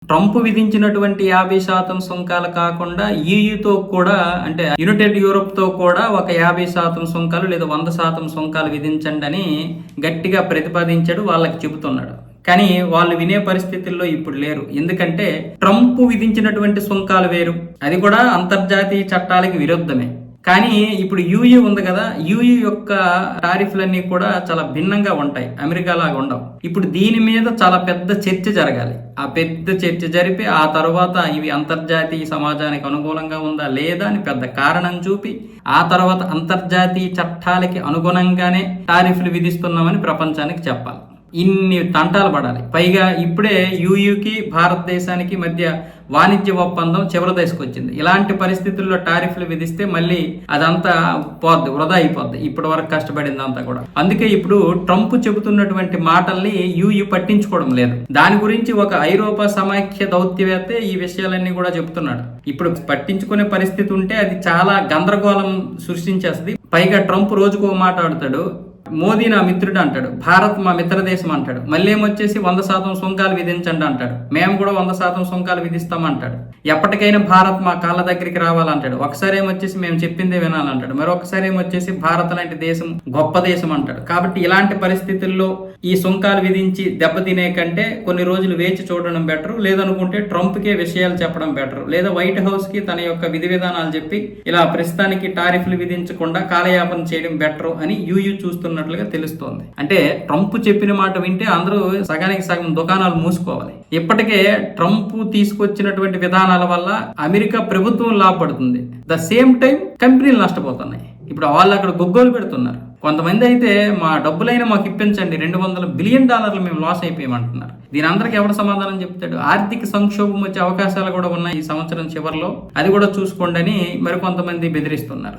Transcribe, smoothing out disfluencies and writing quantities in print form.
Trump విధించినటువంటి 50% సుంకాలు కాకుండా ఈయూతో కూడా, అంటే యునైటెడ్ యూరోప్తో కూడా ఒక 50% సుంకాలు లేదా 100% సుంకాలు విధించండి అని గట్టిగా ప్రతిపాదించాడు, వాళ్ళకి చెబుతున్నాడు. కానీ వాళ్ళు వినే పరిస్థితుల్లో ఇప్పుడు లేరు. ఎందుకంటే ట్రంప్ విధించినటువంటి సుంకాలు వేరు, అది కూడా అంతర్జాతీయ చట్టాలకి విరుద్ధమే. కానీ ఇప్పుడు యూయూ ఉంది కదా, యూయూ యొక్క టారిఫ్లన్నీ కూడా చాలా భిన్నంగా ఉంటాయి, అమెరికా లాగా ఉండవు. ఇప్పుడు దీని మీద చాలా పెద్ద చర్చ జరగాలి. ఆ పెద్ద చర్చ జరిపి ఆ తర్వాత ఇవి అంతర్జాతీయ సమాజానికి అనుకూలంగా ఉందా లేదా అని పెద్ద కారణం చూపి ఆ తర్వాత అంతర్జాతీయ చట్టాలకి అనుగుణంగానే టారిఫ్లు విధిస్తున్నామని ప్రపంచానికి చెప్పాలి. ఇన్ని తంటాలు పడాలి. పైగా ఇప్పుడే యూయూకి భారతదేశానికి మధ్య వాణిజ్య ఒప్పందం చివరి దశకు వచ్చింది. ఇలాంటి పరిస్థితుల్లో టారిఫ్లు విధిస్తే మళ్ళీ అదంతా పోద్ది, వృధా అయిపోద్ది ఇప్పటి వరకు కష్టపడిందంతా కూడా. అందుకే ఇప్పుడు ట్రంప్ చెబుతున్నటువంటి మాటల్ని యూయూ పట్టించుకోవడం లేదు. దాని గురించి ఒక ఐరోపా సమాఖ్య దౌత్యవేత్త ఈ విషయాలన్నీ కూడా చెబుతున్నాడు. ఇప్పుడు పట్టించుకునే పరిస్థితి ఉంటే అది చాలా గందరగోళం సృష్టించేస్తుంది. పైగా ట్రంప్ రోజుకో మాట్లాడతాడు. మోదీ నా మిత్రుడు అంటాడు, భారత్ మా మిత్ర దేశం అంటాడు, మళ్ళీ ఏమొచ్చేసి 100% సుంకాలు విధించండి అంటాడు, మేము కూడా 100% సుంకాలు విధిస్తామంటాడు. ఎప్పటికైనా భారత్ మా కాళ్ళ దగ్గరికి రావాలంటాడు. ఒకసారి ఏమొచ్చేసి మేము చెప్పిందే వినాలంటాడు, మరొకసారి ఏమొచ్చేసి భారత్ లాంటి దేశం గొప్ప దేశం అంటాడు. కాబట్టి ఇలాంటి పరిస్థితుల్లో ఈ సుంకాలు విధించి దెబ్బతినే కంటే కొన్ని రోజులు వేచి చూడడం బెటర్, లేదనుకుంటే ట్రంప్కే విషయాలు చెప్పడం బెటర్, లేదా వైట్ హౌస్ కి తన యొక్క విధి విధానాలు చెప్పి ఇలా ప్రస్తుతానికి టారిఫ్లు విధించకుండా కాలయాపన చేయడం బెటర్ అని యూయూ చూస్తున్నట్లుగా తెలుస్తోంది. అంటే ట్రంప్ చెప్పిన మాట వింటే అందరూ సగానికి సగం దుకాణాలు మూసుకోవాలి. ఇప్పటికే ట్రంప్ తీసుకొచ్చినటువంటి విధానాల వల్ల అమెరికా ప్రభుత్వం లాభపడుతుంది, ద సేమ్ టైం కంపెనీలు నష్టపోతున్నాయి. ఇప్పుడు వాళ్ళు అక్కడ గొగ్గోలు పెడుతున్నారు. కొంతమంది అయితే మా డబ్బులైనా మాకు ఇప్పించండి, $200 బిలియన్ మేము లాస్ అయిపోయామంటున్నారు. దీని అందరికి ఎవరు సమాధానం చెప్తాడు? ఆర్థిక సంక్షోభం వచ్చే అవకాశాలు కూడా ఉన్నాయి ఈ సంవత్సరం చివరిలో, అది కూడా చూసుకోండి అని మరికొంతమంది బెదిరిస్తున్నారు.